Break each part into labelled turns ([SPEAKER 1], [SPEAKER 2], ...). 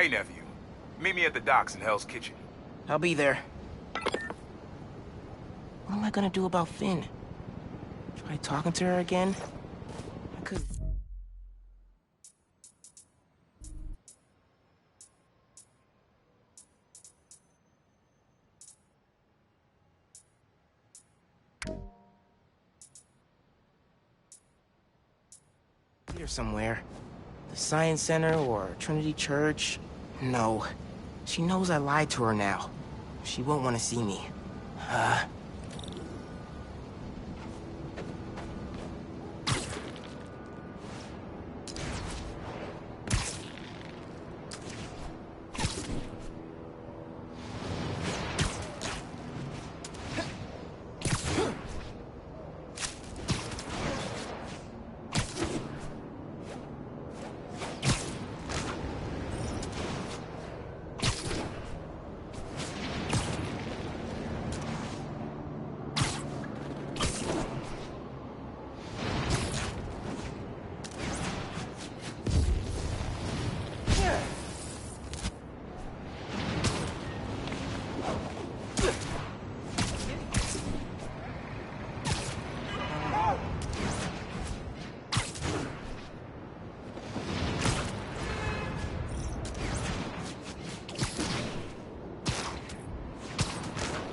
[SPEAKER 1] Hey, nephew. Meet me at the docks in Hell's Kitchen.
[SPEAKER 2] I'll be there. What am I gonna do about Phin? Try talking to her again? I could... Here somewhere. The Science Center or Trinity Church. No. She knows I lied to her now. She won't want to see me.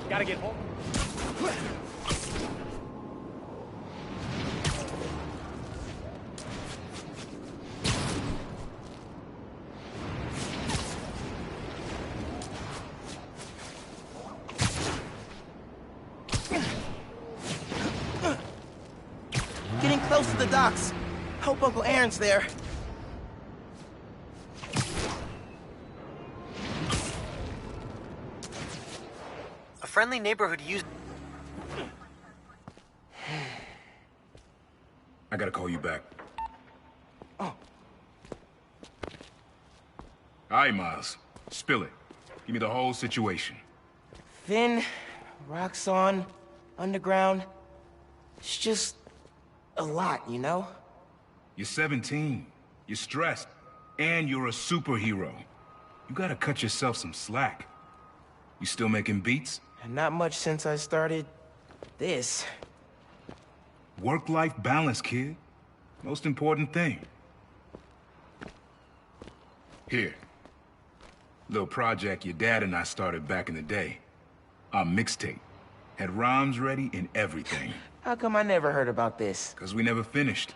[SPEAKER 3] Gotta get home.
[SPEAKER 2] Getting close to the docks. Hope Uncle Aaron's there.
[SPEAKER 3] Friendly neighborhood use.
[SPEAKER 1] I gotta call you back.
[SPEAKER 2] Oh.
[SPEAKER 1] All right, Miles. Spill it. Give me the whole situation.
[SPEAKER 2] Phin, Roxxon, Underground. It's just a lot, you know?
[SPEAKER 1] You're 17. You're stressed. And you're a superhero. You gotta cut yourself some slack. You still making beats?
[SPEAKER 2] And not much since I started this.
[SPEAKER 1] Work-life balance, kid. Most important thing. Here. Little project your dad and I started back in the day. Our mixtape. Had rhymes ready and everything.
[SPEAKER 2] How come I never heard about this?
[SPEAKER 1] 'Cause we never finished.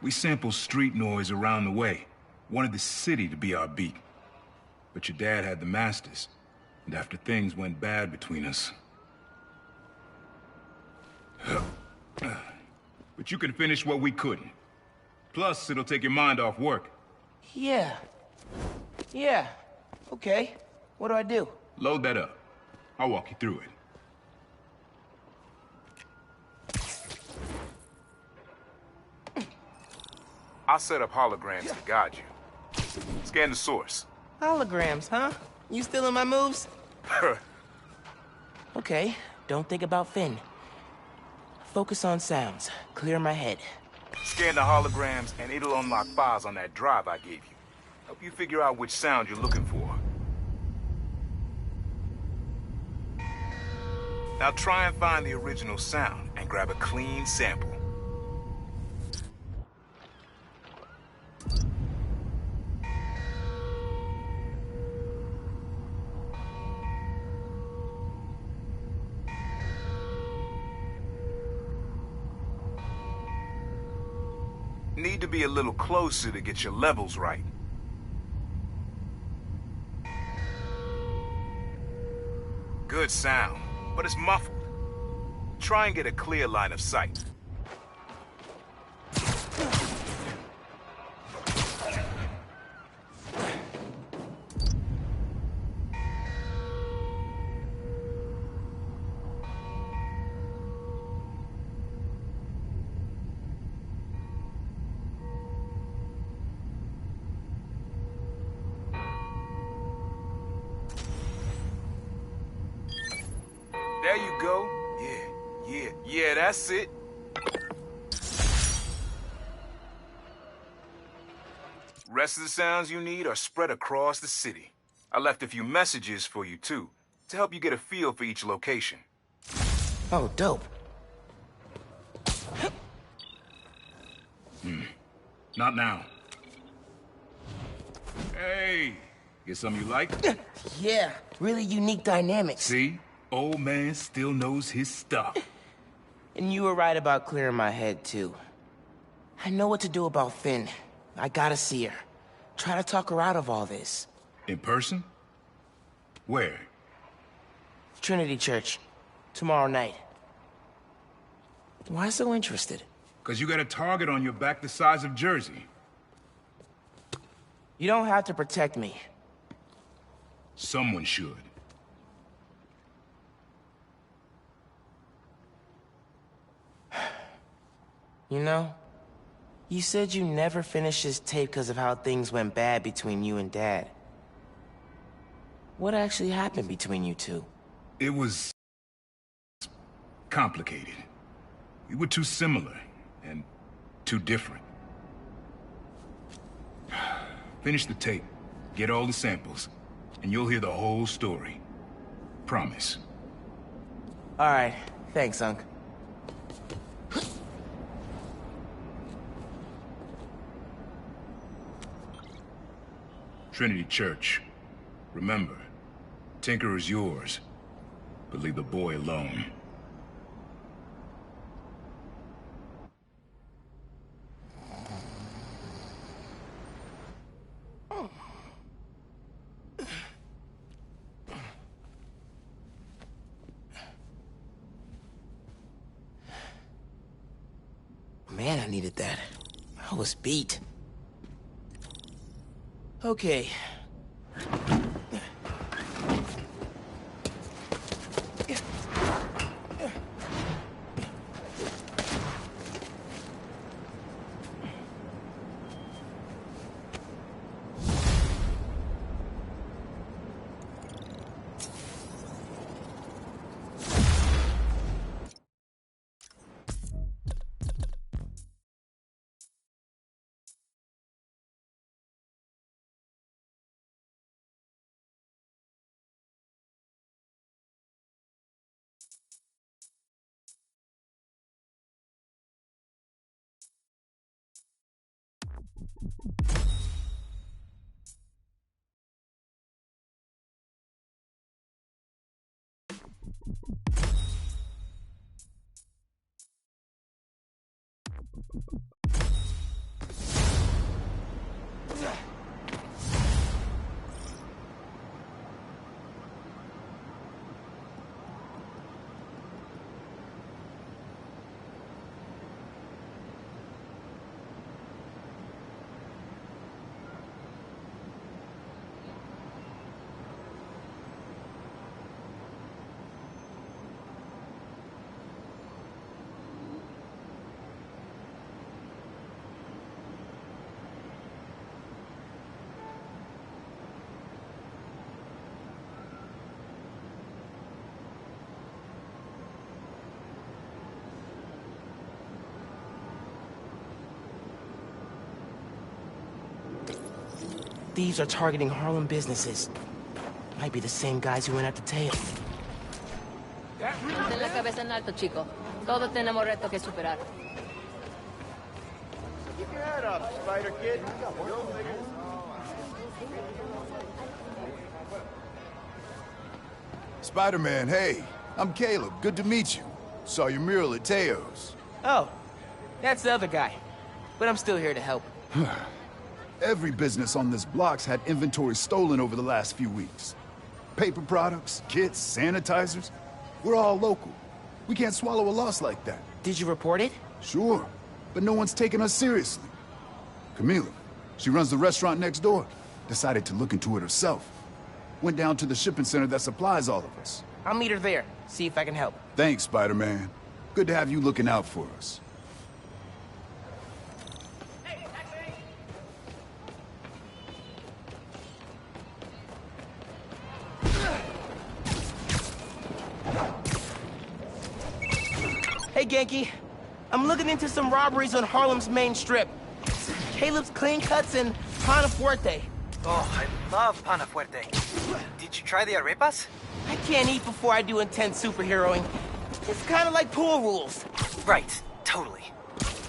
[SPEAKER 1] We sampled street noise around the way. Wanted the city to be our beat. But your dad had the masters. And after things went bad between us... But you can finish what we couldn't. Plus, it'll take your mind off work.
[SPEAKER 2] Yeah. Yeah. Okay. What do I do?
[SPEAKER 1] Load that up. I'll walk you through it. I'll set up holograms to guide you. Scan the source.
[SPEAKER 2] Holograms, huh? You stealing my moves? Okay, don't think about Phin. Focus on sounds. Clear my head.
[SPEAKER 1] Scan the holograms, and it'll unlock files on that drive I gave you. Help you figure out which sound you're looking for. Now try and find the original sound, and grab a clean sample. Need to be a little closer to get your levels right. Good sound, but it's muffled. Try and get a clear line of sight. There you go. Yeah, that's it. Rest of the sounds you need are spread across the city. I left a few messages for you, too, to help you get a feel for each location.
[SPEAKER 2] Oh, dope.
[SPEAKER 1] Not now. Hey, get something you like?
[SPEAKER 2] Yeah, really unique dynamics.
[SPEAKER 1] See? Old man still knows his stuff.
[SPEAKER 2] And you were right about clearing my head, too. I know what to do about Finn. I gotta see her. Try to talk her out of all this.
[SPEAKER 1] In person? Where?
[SPEAKER 2] Trinity Church. Tomorrow night. Why so interested?
[SPEAKER 1] Because you got a target on your back the size of Jersey.
[SPEAKER 2] You don't have to protect me.
[SPEAKER 1] Someone should.
[SPEAKER 2] You know, you said you never finished this tape because of how things went bad between you and Dad. What actually happened between you two?
[SPEAKER 1] It was complicated. We were too similar and too different. Finish the tape, get all the samples, and you'll hear the whole story. Promise.
[SPEAKER 2] All right, thanks, Unc.
[SPEAKER 1] Trinity Church. Remember, Tinker is yours, but leave the boy alone.
[SPEAKER 2] Man, I needed that. I was beat. Okay. Thieves are targeting Harlem businesses. Might be the same guys who went after Teo.
[SPEAKER 4] Mantén la cabeza en alto, chico. Todos tenemos retos que superar.
[SPEAKER 5] Keep your head up, Spider Kid.
[SPEAKER 6] Spider-Man, hey. I'm Caleb. Good to meet you. Saw your mural at Teo's.
[SPEAKER 2] Oh, that's the other guy. But I'm still here to help.
[SPEAKER 6] Every business on this block's had inventory stolen over the last few weeks. Paper products, kits, sanitizers. We're all local. We can't swallow a loss like that.
[SPEAKER 2] Did you report it?
[SPEAKER 6] Sure, but no one's taking us seriously. Camila, she runs the restaurant next door. Decided to look into it herself. Went down to the shipping center that supplies all of us.
[SPEAKER 2] I'll meet her there. See if I can help.
[SPEAKER 6] Thanks, Spider-Man. Good to have you looking out for us.
[SPEAKER 2] Hey, Genki. I'm looking into some robberies on Harlem's main strip. Caleb's clean cuts and Pana Fuerte.
[SPEAKER 3] Oh, I love Pana Fuerte. Did you try the arepas?
[SPEAKER 2] I can't eat before I do intense superheroing. It's kind of like pool rules.
[SPEAKER 3] Right, totally.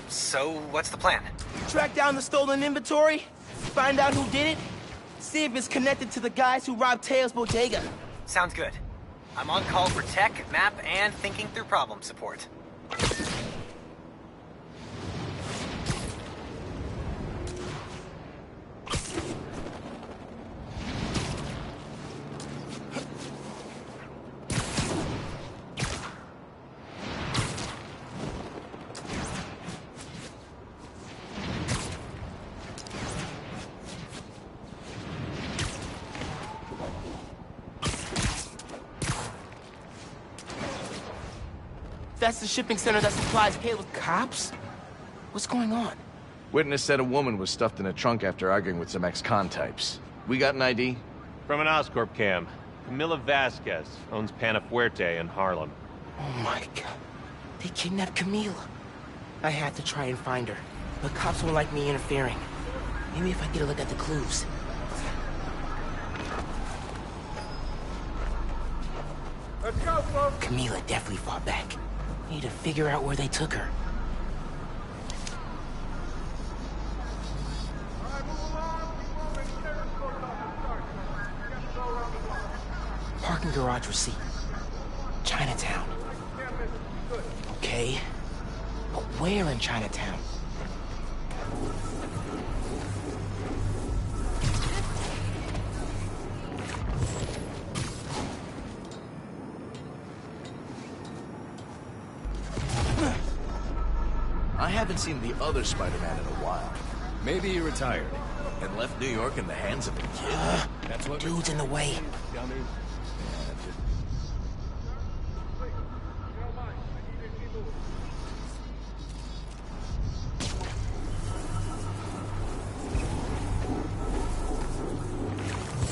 [SPEAKER 3] So, what's the plan?
[SPEAKER 2] Track down the stolen inventory, find out who did it, see if it's connected to the guys who robbed Teo's bodega.
[SPEAKER 3] Sounds good. I'm on call for tech, map, and thinking through problem support.
[SPEAKER 2] That's the shipping center that supplies Halo's cops? What's going on?
[SPEAKER 7] Witness said a woman was stuffed in a trunk after arguing with some ex-con types. We got an ID?
[SPEAKER 8] From an Oscorp cam. Camila Vasquez owns Pana Fuerte in Harlem.
[SPEAKER 2] Oh my god. They kidnapped Camila. I had to try and find her, but cops won't like me interfering. Maybe if I get a look at the clues.
[SPEAKER 5] Let's go, folks.
[SPEAKER 2] Camila definitely fought back. Need to figure out where they took her. Parking garage receipt. Chinatown. Okay. But where in Chinatown?
[SPEAKER 7] I haven't seen the other Spider-Man in a while.
[SPEAKER 9] Maybe he retired.
[SPEAKER 7] And left New York in the hands of a kid.
[SPEAKER 9] That's what...
[SPEAKER 2] Dude's in the way.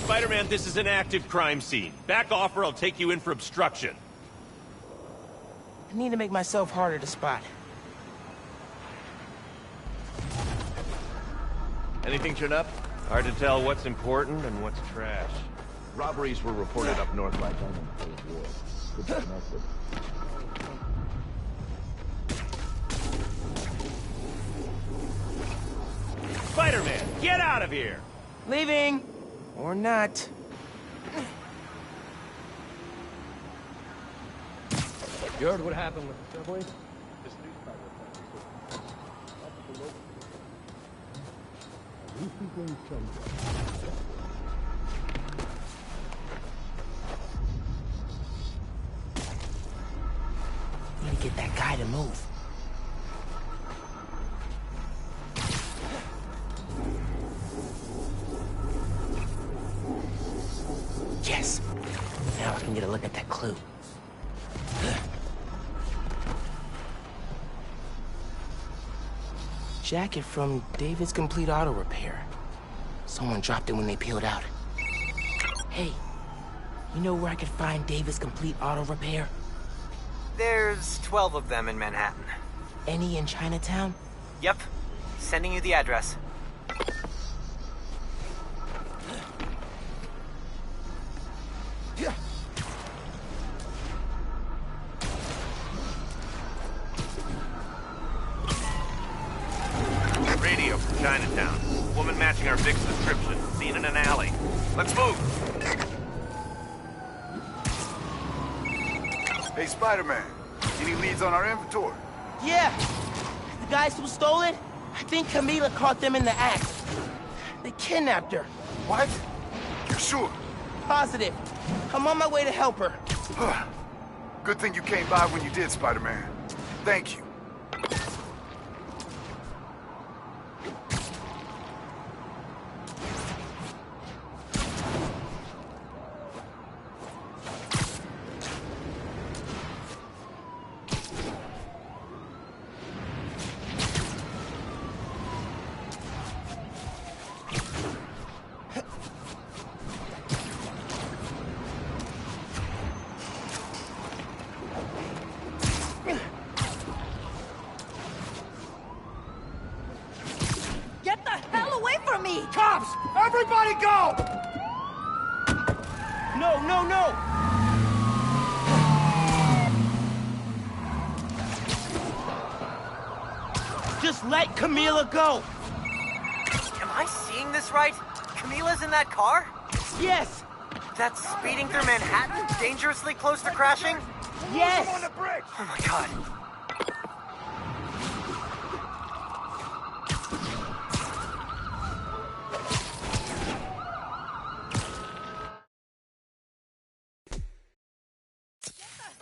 [SPEAKER 8] Spider-Man, this is an active crime scene. Back off or I'll take you in for obstruction.
[SPEAKER 2] I need to make myself harder to spot.
[SPEAKER 7] Anything turn up?
[SPEAKER 8] Hard to tell what's important and what's trash.
[SPEAKER 7] Robberies were reported up north by Diamond Cold War. Good diagnostic.
[SPEAKER 8] Spider-Man, get out of here!
[SPEAKER 2] Leaving! Or not.
[SPEAKER 9] You heard what happened with the subway?
[SPEAKER 2] Need to get that guy to move. Yes. Now I can get a look at that clue. Jacket from David's Complete Auto Repair. Someone dropped it when they peeled out. Hey, you know where I could find David's Complete Auto Repair?
[SPEAKER 3] There's 12 of them in Manhattan.
[SPEAKER 2] Any in Chinatown?
[SPEAKER 3] Yep. Sending you the address.
[SPEAKER 8] Radio from Chinatown. Woman matching our Vic's description. Seen in an alley. Let's move!
[SPEAKER 6] Hey, Spider-Man, any leads on our inventory?
[SPEAKER 2] Yeah. The guys who stole it, I think Camila caught them in the act. They kidnapped her.
[SPEAKER 6] What? You sure?
[SPEAKER 2] Positive. I'm on my way to help her.
[SPEAKER 6] Good thing you came by when you did, Spider-Man. Thank you.
[SPEAKER 4] Get the hell away from me!
[SPEAKER 2] Cops!
[SPEAKER 5] Everybody go!
[SPEAKER 2] No, no, no! Just let Camila go!
[SPEAKER 3] Am I seeing this right? Camila's in that car?
[SPEAKER 2] Yes!
[SPEAKER 3] That's speeding through Manhattan, dangerously close to crashing?
[SPEAKER 2] Yes!
[SPEAKER 5] On the bridge!
[SPEAKER 3] Oh my god.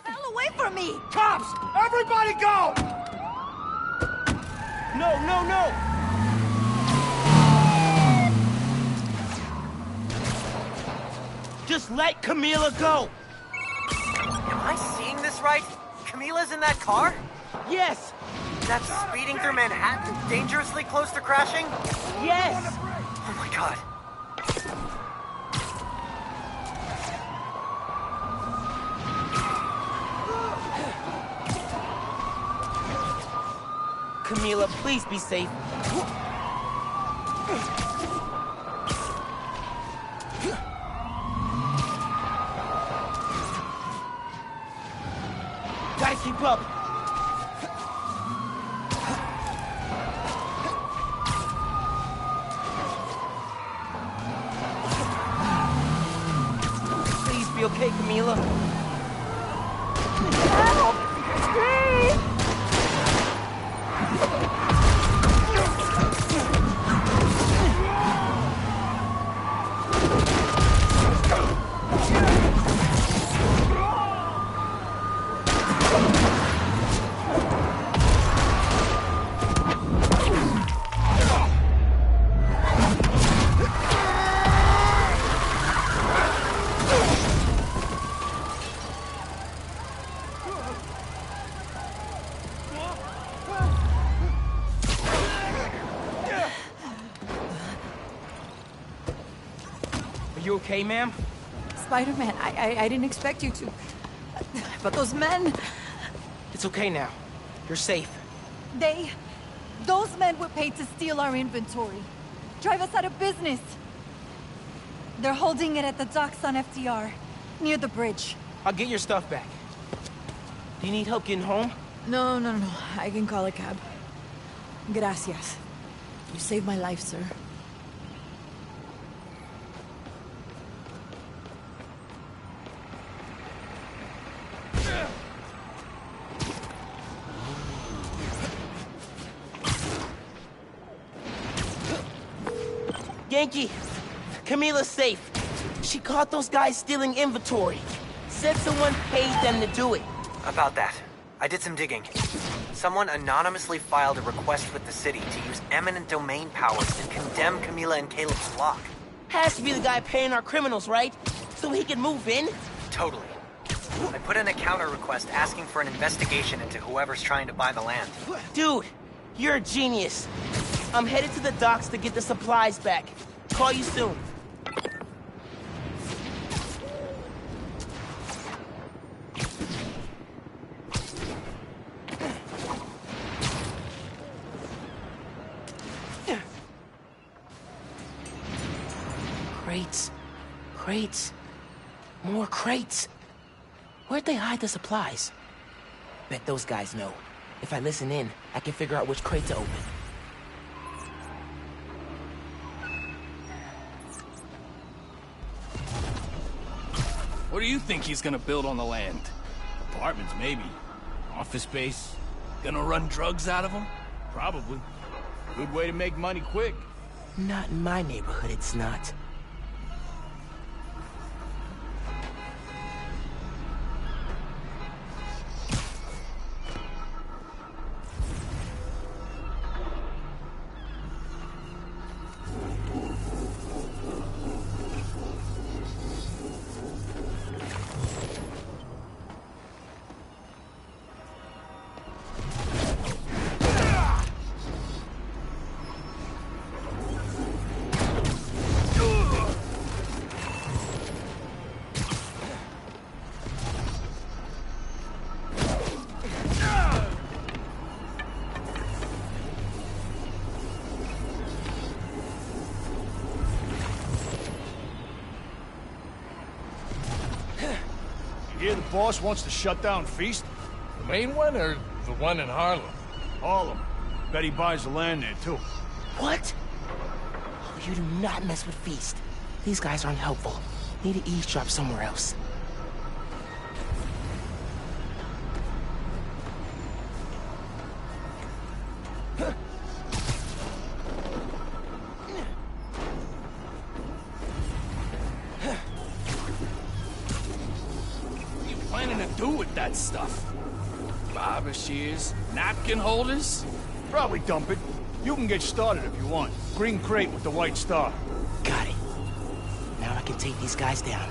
[SPEAKER 4] Hell away from me!
[SPEAKER 5] Cops! Everybody go!
[SPEAKER 2] No, no, no! Just let Camila go!
[SPEAKER 3] Am I seeing this right? Camila's in that car?
[SPEAKER 2] Yes!
[SPEAKER 3] That's speeding through Manhattan, dangerously close to crashing?
[SPEAKER 2] Yes!
[SPEAKER 3] Oh my god.
[SPEAKER 2] Camila, please be safe. Gotta keep up. Please be okay, Camila.
[SPEAKER 4] Help! Please!
[SPEAKER 2] Are you okay, ma'am?
[SPEAKER 4] Spider-Man, I didn't expect you to. But those men,
[SPEAKER 2] It's okay now. You're safe.
[SPEAKER 4] those men were paid to steal our inventory. Drive us out of business. They're holding it at the docks on FDR, near the bridge.
[SPEAKER 2] I'll get your stuff back. Do you need help getting home?
[SPEAKER 4] No. I can call a cab. Gracias. You saved my life, sir.
[SPEAKER 2] Yankee, Camila's safe. She caught those guys stealing inventory. Said someone paid them to do it.
[SPEAKER 3] About that, I did some digging. Someone anonymously filed a request with the city to use eminent domain powers to condemn Camila and Caleb's block.
[SPEAKER 2] Has to be the guy paying our criminals, right? So he can move in?
[SPEAKER 3] Totally. I put in a counter request asking for an investigation into whoever's trying to buy the land.
[SPEAKER 2] Dude, you're a genius. I'm headed to the docks to get the supplies back. Call you soon. Crates. Crates. More crates. Where'd they hide the supplies? Bet those guys know. If I listen in, I can figure out which crate to open.
[SPEAKER 9] What do you think he's gonna build on the land? Apartments, maybe. Office space? Gonna run drugs out of them? Probably. Good way to make money quick.
[SPEAKER 2] Not in my neighborhood, it's not.
[SPEAKER 5] hear the boss wants to shut down Feast?
[SPEAKER 9] The main one or the one in Harlem?
[SPEAKER 5] Harlem. Bet he buys the land there, too.
[SPEAKER 2] What? Oh, you do not mess with Feast. These guys aren't helpful. Need to eavesdrop somewhere else.
[SPEAKER 9] What are you planning to do with that stuff? Barber shears? Napkin holders?
[SPEAKER 5] Probably dump it. You can get started if you want. Green crate with the white star.
[SPEAKER 2] Got it. Now I can take these guys down.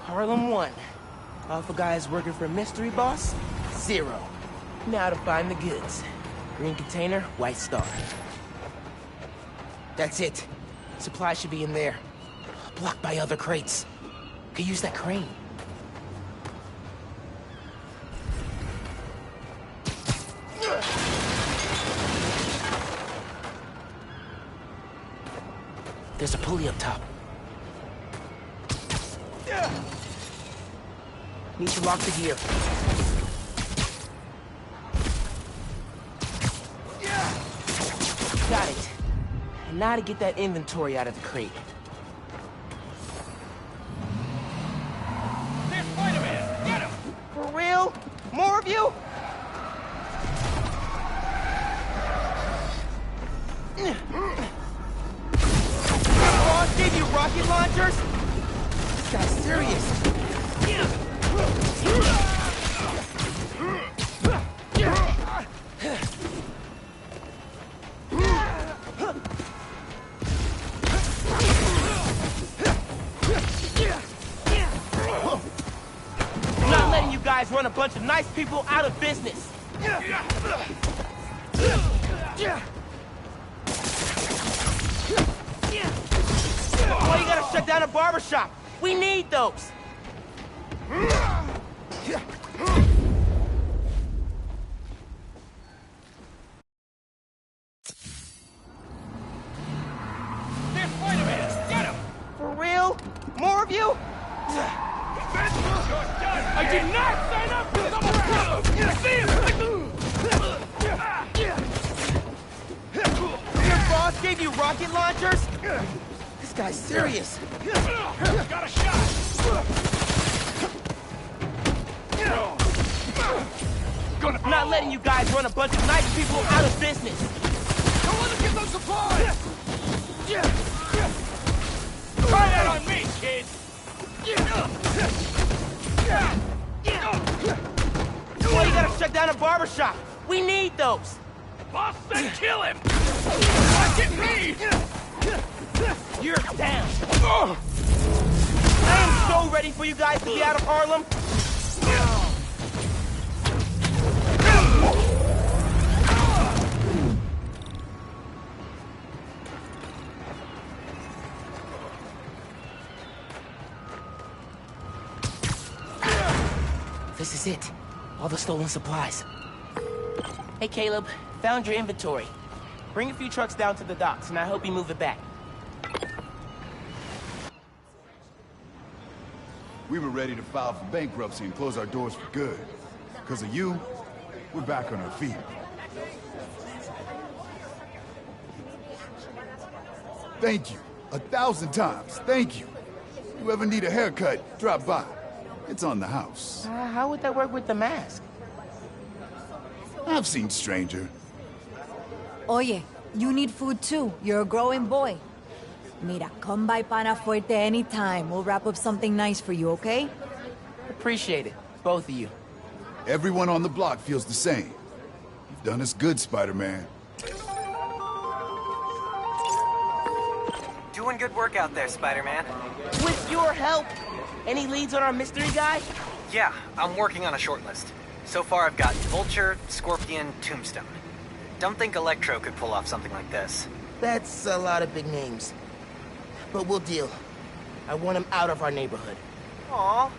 [SPEAKER 2] Harlem 1. Alpha guys working for Mystery Boss? 0. Now to find the goods. Green container, white star. That's it. Supplies should be in there. Blocked by other crates. Could use that crane. There's a pulley up top. Need to lock the gear. Got it. And now to get that inventory out of the crate.
[SPEAKER 9] There's Spider-Man! Get him!
[SPEAKER 2] For real? More of you? Boss gave you rocket launchers? This guy's serious. I'm not letting you guys run a bunch of nice people out of business. Why you gotta shut down a barbershop? We need those.
[SPEAKER 9] There's Spider-Man! Get him!
[SPEAKER 2] For real? More of you?
[SPEAKER 9] I did not sign up for
[SPEAKER 2] Your boss gave you rocket launchers? This guy's serious.
[SPEAKER 9] Got a shot!
[SPEAKER 2] I'm not letting you guys run a bunch of nice people out of business.
[SPEAKER 9] Don't let them get those supplies! Try that on me, kid!
[SPEAKER 2] Why you gotta shut down a barbershop? We need those.
[SPEAKER 9] Boss said kill him! Watch it me!
[SPEAKER 2] You're down. I am so ready for you guys to be out of Harlem. This is it. All the stolen supplies. Hey, Caleb. Found your inventory. Bring a few trucks down to the docks, and I hope you move it back.
[SPEAKER 6] We were ready to file for bankruptcy and close our doors for good. Because of you, we're back on our feet. Thank you. 1,000 times. Thank you. You ever need a haircut, drop by. It's on the house.
[SPEAKER 2] How would that work with the mask?
[SPEAKER 6] I've seen stranger.
[SPEAKER 4] Oye, you need food too. You're a growing boy. Mira, come by Pana Fuerte anytime. We'll wrap up something nice for you, okay?
[SPEAKER 2] Appreciate it, both of you.
[SPEAKER 6] Everyone on the block feels the same. You've done us good, Spider-Man.
[SPEAKER 3] Doing good work out there, Spider-Man.
[SPEAKER 2] With your help! Any leads on our mystery guy?
[SPEAKER 3] Yeah, I'm working on a short list. So far I've got Vulture, Scorpion, Tombstone. Don't think Electro could pull off something like this.
[SPEAKER 2] That's a lot of big names. But we'll deal. I want him out of our neighborhood.
[SPEAKER 3] Aw,